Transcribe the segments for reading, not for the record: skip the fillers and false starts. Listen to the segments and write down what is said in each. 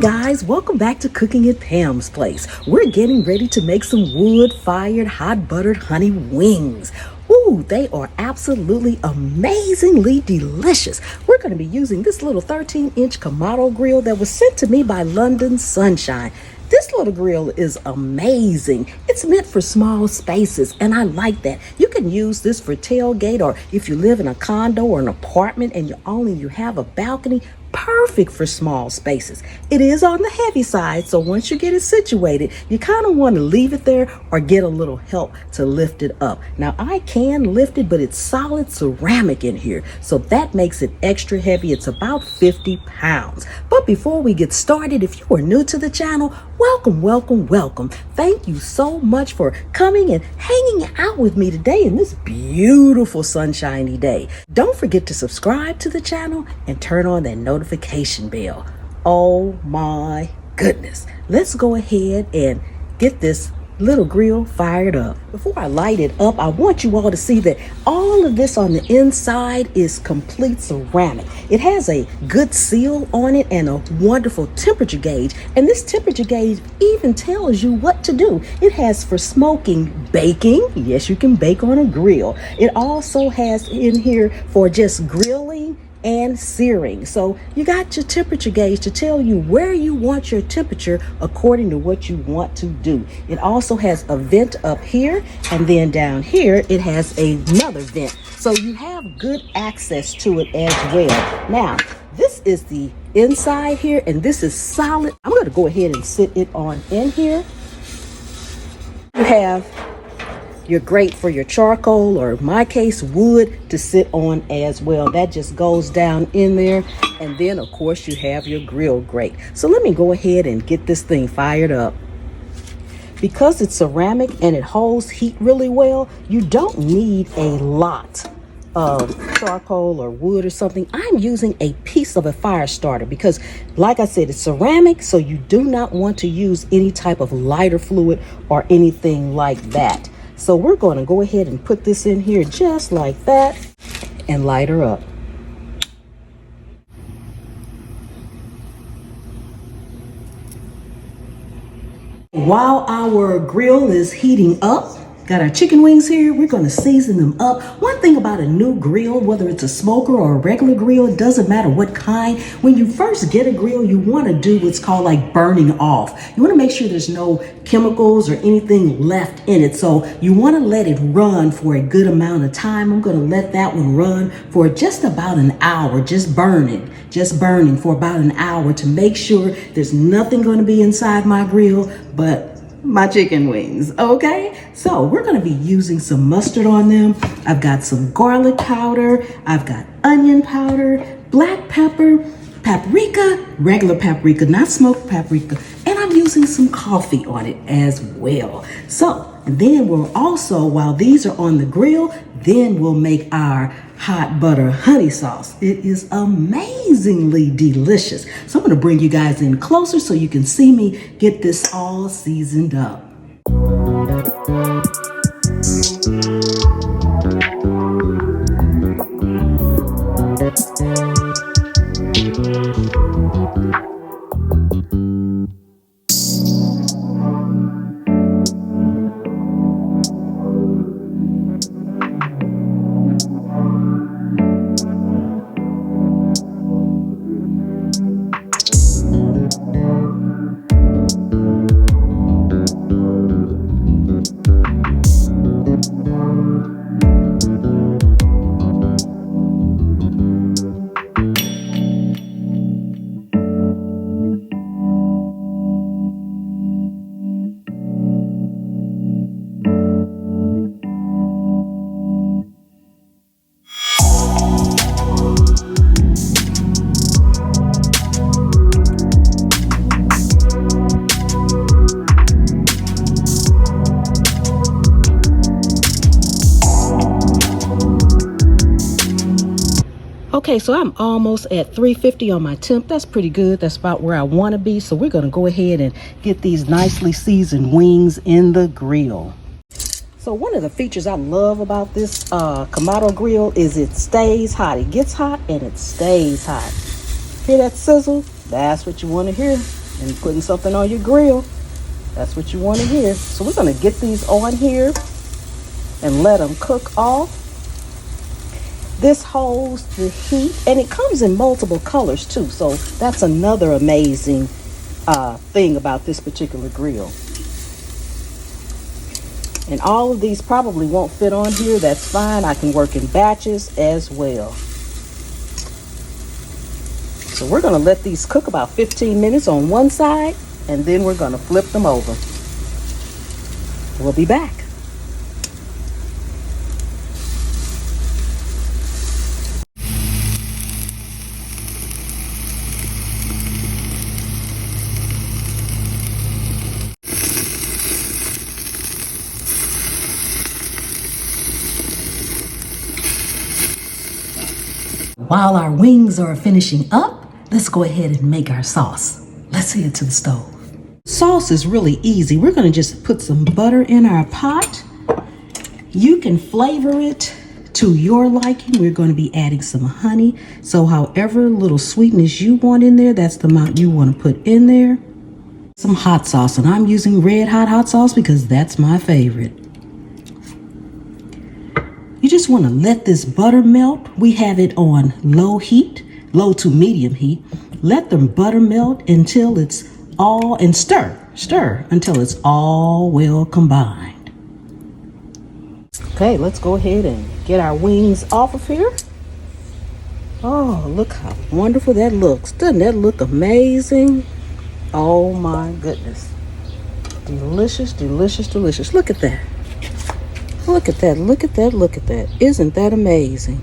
Guys, welcome back to Cooking at Pam's Place. We're getting ready to make some wood-fired hot buttered honey wings. Ooh, they are absolutely amazingly delicious. We're going to be using this little 13-inch Kamado grill that was sent to me by London Sunshine. This little grill is amazing. It's meant for small spaces, and I like that. You can use this for tailgate, or if you live in a condo or an apartment and you have a balcony, perfect for small spaces. It is on the heavy side, so once you get it situated, you kind of want to leave it there or get a little help to lift it up. Now, I can lift it, but it's solid ceramic in here, so that makes it extra heavy. It's about 50 pounds. But before we get started, if you are new to the channel, welcome, welcome, welcome. Thank you so much for coming and hanging out with me today in this beautiful sunshiny day. Don't forget to subscribe to the channel and turn on that notification bell. Oh my goodness. Let's go ahead and get this little grill fired up. Before I light it up, I want you all to see that all of this on the inside is complete ceramic. It has a good seal on it and a wonderful temperature gauge. And this temperature gauge even tells you what to do. It has for smoking, baking. Yes, you can bake on a grill. It also has in here for just grilling and searing. So you got your temperature gauge to tell you where you want your temperature according to what you want to do. It also has a vent up here, and then down here it has another vent. So you have good access to it as well. Now, this is the inside here, and this is solid. I'm going to go ahead and sit it on in here. You have your grate for your charcoal, or in my case, wood to sit on as well. That just goes down in there. And then, of course, you have your grill grate. So let me go ahead and get this thing fired up. Because it's ceramic and it holds heat really well, you don't need a lot of charcoal or wood or something. I'm using a piece of a fire starter because, like I said, it's ceramic, so you do not want to use any type of lighter fluid or anything like that. So we're going to go ahead and put this in here just like that and light her up. While our grill is heating up, got our chicken wings here. We're going to season them up. One thing about a new grill, whether it's a smoker or a regular grill, it doesn't matter what kind. When you first get a grill, you want to do what's called like burning off. You want to make sure there's no chemicals or anything left in it. So you want to let it run for a good amount of time. I'm going to let that one run for just about an hour, just burning for about an hour to make sure there's nothing going to be inside my grill but my chicken wings. Okay, so we're going to be using some mustard on them. I've got some garlic powder, I've got onion powder, black pepper, paprika, regular paprika, not smoked paprika, and I'm using some coffee on it as well. So, and then we'll also, while these are on the grill, then we'll make our hot butter honey sauce. It is amazingly delicious. So I'm going to bring you guys in closer so you can see me get this all seasoned up. Okay, so I'm almost at 350 on my temp. That's pretty good. That's about where I want to be. So we're going to go ahead and get these nicely seasoned wings in the grill. So one of the features I love about this Kamado grill is it stays hot. It gets hot and it stays hot. Hear that sizzle? That's what you want to hear. and putting something on your grill. That's what you want to hear. So we're going to get these on here and let them cook off. This holds the heat, and it comes in multiple colors too. So that's another amazing thing about this particular grill. And all of these probably won't fit on here. That's fine. I can work in batches as well. So we're going to let these cook about 15 minutes on one side, and then we're going to flip them over. We'll be back. While our wings are finishing up, let's go ahead and make our sauce. Let's head to the stove. Sauce is really easy. We're going to just put some butter in our pot. You can flavor it to your liking. We're going to be adding some honey. So however little sweetness you want in there, that's the amount you want to put in there. Some hot sauce, and I'm using red hot sauce because that's my favorite. You just want to let this butter melt. We have it on low heat, low to medium heat. Let the butter melt until it's all, and stir until it's all well combined. Okay, let's go ahead and get our wings off of here. Oh, look how wonderful that looks. Doesn't that look amazing? Oh my goodness. Delicious, delicious, delicious. Look at that. Look at that, look at that, look at that. Isn't that amazing?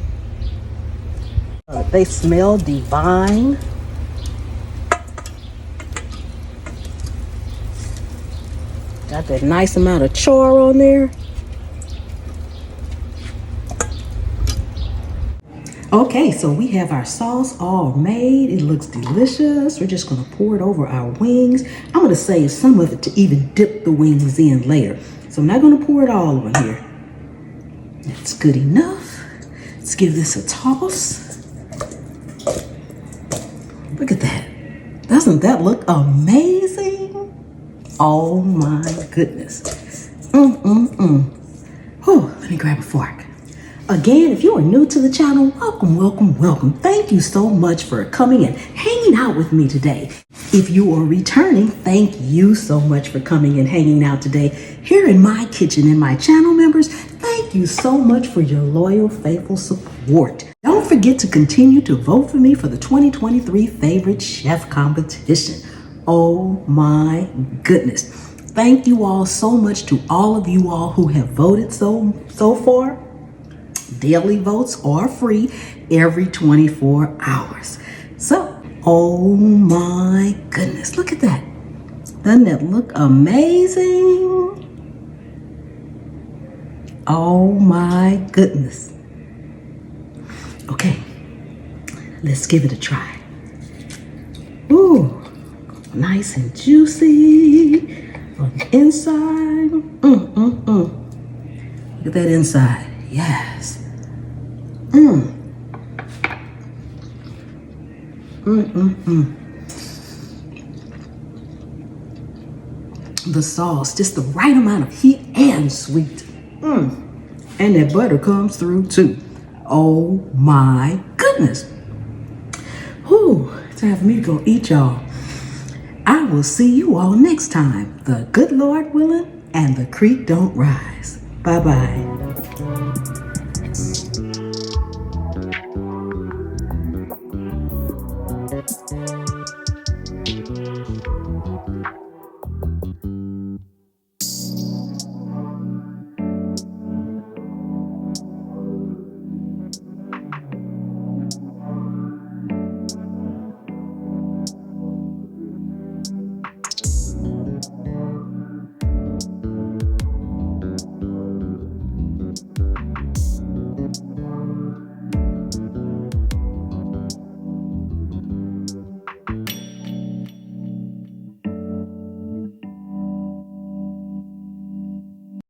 They smell divine. Got that nice amount of char on there. Okay, so we have our sauce all made. It looks delicious. We're just gonna pour it over our wings. I'm gonna save some of it to even dip the wings in later. So I'm not gonna pour it all on here. That's good enough. Let's give this a toss. Look at that. Doesn't that look amazing? Oh my goodness. Whew, let me grab a fork. Again, if you are new to the channel, welcome, welcome, welcome. Thank you so much for coming and hanging out with me today. If you are returning, thank you so much for coming and hanging out today here in my kitchen. And my channel members, thank you so much for your loyal, faithful support. Don't forget to continue to vote for me for the 2023 Favorite Chef Competition. Oh my goodness. Thank you all so much to all of you all who have voted so far. Daily votes are free every 24 hours. So, oh my goodness, look at that. Doesn't that look amazing? Oh my goodness. Okay, let's give it a try. Ooh, nice and juicy on the inside. Look at that inside. Yes. The sauce, just the right amount of heat and sweet. And that butter comes through too. Oh my goodness. Whew, time for me to go eat, y'all. I will see you all next time. The good Lord willing and the creek don't rise. Bye-bye.